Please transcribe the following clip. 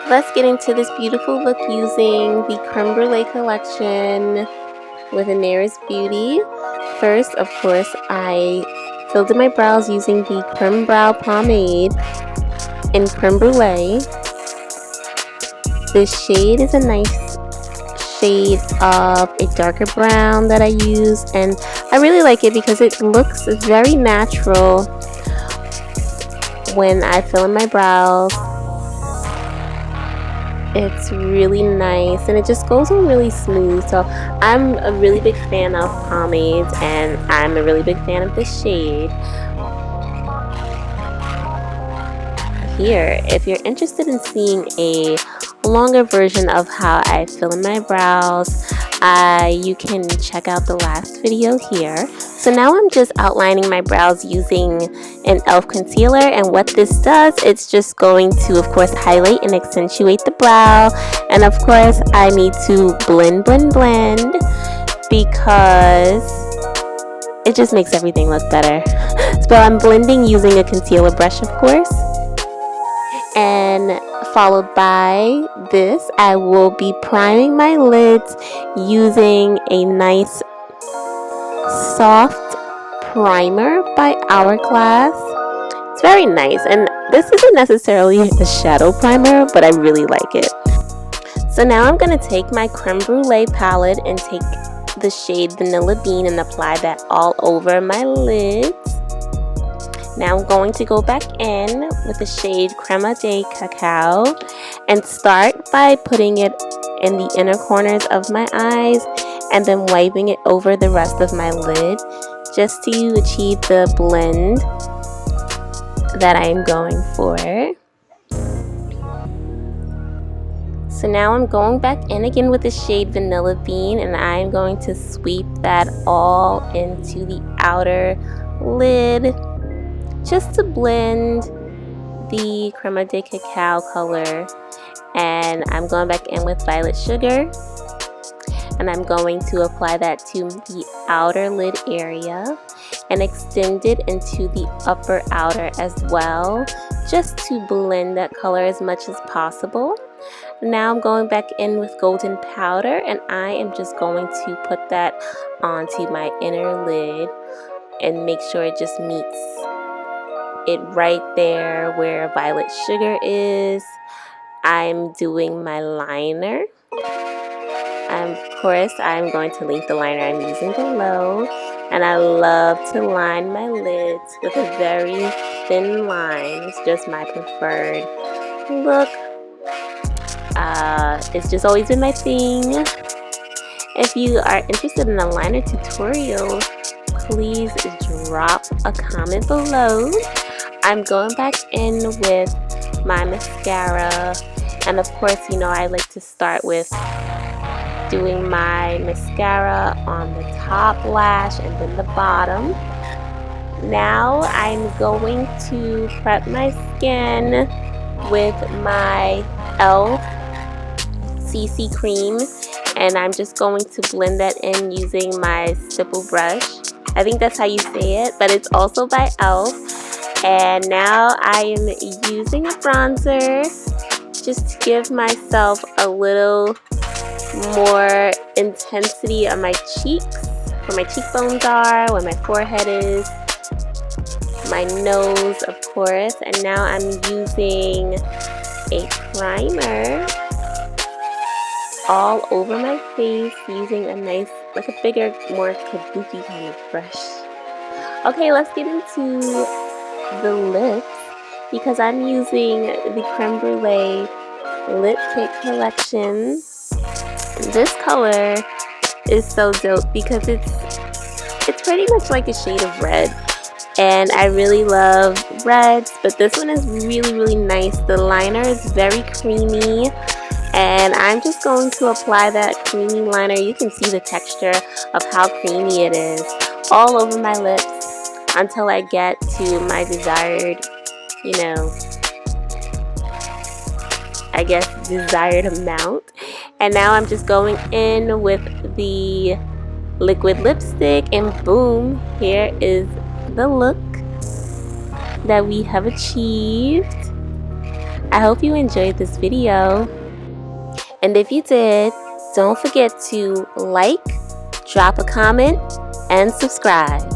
Let's get into this beautiful look using the Creme Brûlée collection with Anires Beauty. First, of course, I filled in my brows using the Creme Brow Pomade in Creme Brûlée. This shade is a nice shade of a darker brown that I use, and I really like it because it looks very natural when I fill in my brows. It's really nice and it just goes on really smooth. So I'm a really big fan of pomades and I'm a really big fan of this shade. Here, if you're interested in seeing a longer version of how I fill in my brows, you can check out the last video here. So now I'm just outlining my brows using an e.l.f. concealer, and what this does, it's just going to, of course, highlight and accentuate the brow. And of course, I need to blend because it just makes everything look better. So I'm blending using a concealer brush, of course. And followed by this, I will be priming my lids using a nice soft primer by Hourglass. It's very nice, and this isn't necessarily a shadow primer, but I really like it. So now I'm going to take my Creme Brûlée palette and take the shade Vanilla Bean and apply that all over my lids. Now I'm going to go back in with the shade Creme de Cacao and start by putting it in the inner corners of my eyes and then wiping it over the rest of my lid just to achieve the blend that I'm going for. So now I'm going back in again with the shade Vanilla Bean and I'm going to sweep that all into the outer lid, just to blend the Creme de Cacao color. And I'm going back in with Violet Sugar and I'm going to apply that to the outer lid area and extend it into the upper outer as well, just to blend that color as much as possible. Now I'm going back in with golden powder and I am just going to put that onto my inner lid and make sure it just meets it right there where Violet Sugar is. I'm doing my liner. Of course, I'm going to link the liner I'm using below. And I love to line my lids with a very thin line. It's just my preferred look. It's just always been my thing. If you are interested in a liner tutorial, please drop a comment below. I'm going back in with my mascara, and of course, you know, I like to start with doing my mascara on the top lash and then the bottom. Now I'm going to prep my skin with my e.l.f. CC Cream, and I'm just going to blend that in using my stipple brush. I think that's how you say it, but it's also by e.l.f. And now I am using a bronzer just to give myself a little more intensity on my cheeks, where my cheekbones are, where my forehead is, my nose, of course. And now I'm using a primer all over my face using a nice, like a bigger, more kabuki kind of brush. Okay, let's get into the lips, because I'm using the Creme Brûlée Lip Kit collection. This color is so dope because it's pretty much like a shade of red, and I really love reds, but this one is really nice. The liner is very creamy, and I'm just going to apply that creamy liner. You can see the texture of how creamy it is all over my lips until I get to my desired, you know, I guess desired amount. And now I'm just going in with the liquid lipstick, and boom, here is the look. that we have achieved. I hope you enjoyed this video. And if you did, don't forget to like, drop a comment, and subscribe.